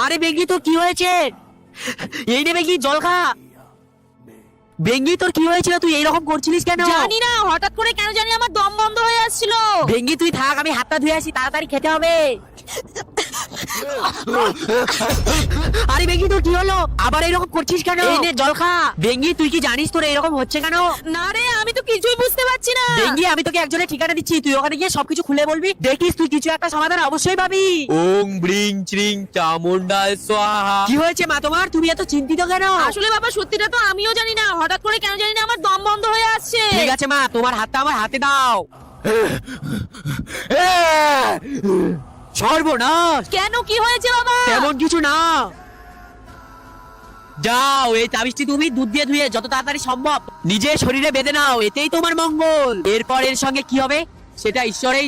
আরে বেঙ্গি তোর কি হয়েছে? এই নে বেঙ্গি জল খা। বেঙ্গি তোর কি হয়েছিল, তুই এইরকম করছিলিস কেন? জানি না, হঠাৎ করে কেন জানি আমার দম বন্ধ হয়ে আসছিল। বেঙ্গি তুই থাক, আমি হাতটা ধুয়ে আসি, তাড়াতাড়ি খেতে হবে। আরে বেঙ্গি তোর কি হলো, আবার এরকম করছিস কেন? এই নে জল খা। বেঙ্গি তুই কি জানিস তোর এরকম হচ্ছে কেন? না রে, আমি তো কিছুই বুঝতে পারছি না। বেঙ্গি আমি তোকে একজনের ঠিকানা দিচ্ছি, তুই ওখানে গিয়ে সবকিছু খুলে বলবি, দেখিস তুই কিছু একটা সমাধান অবশ্যই পাবি। ওং ব্রিং চ্রিং চামুন্ডায় স্বাহা। কি হয়েছে মা তোমার, তুমি এত চিন্তিত কেন? আসলে বাবা সত্যিটা তো আমিও জানি না, হঠাৎ করে কেন জানি না আমার দম বন্ধ হয়ে আসছে। ঠিক আছে মা, তোমার হাতটা আমার হাতে দাও। সর্বনাশ, কেন, কি হয়েছে বাবা? তেমন কিছু না। যাও এই তাবিজটি তুমি দুধ দিয়ে ধুয়ে যত তাড়াতাড়ি সম্ভব নিজের শরীরে বেঁধে নাও, এতেই তোমার মঙ্গল। এরপর এর সঙ্গে কি হবে সেটা ঈশ্বরেই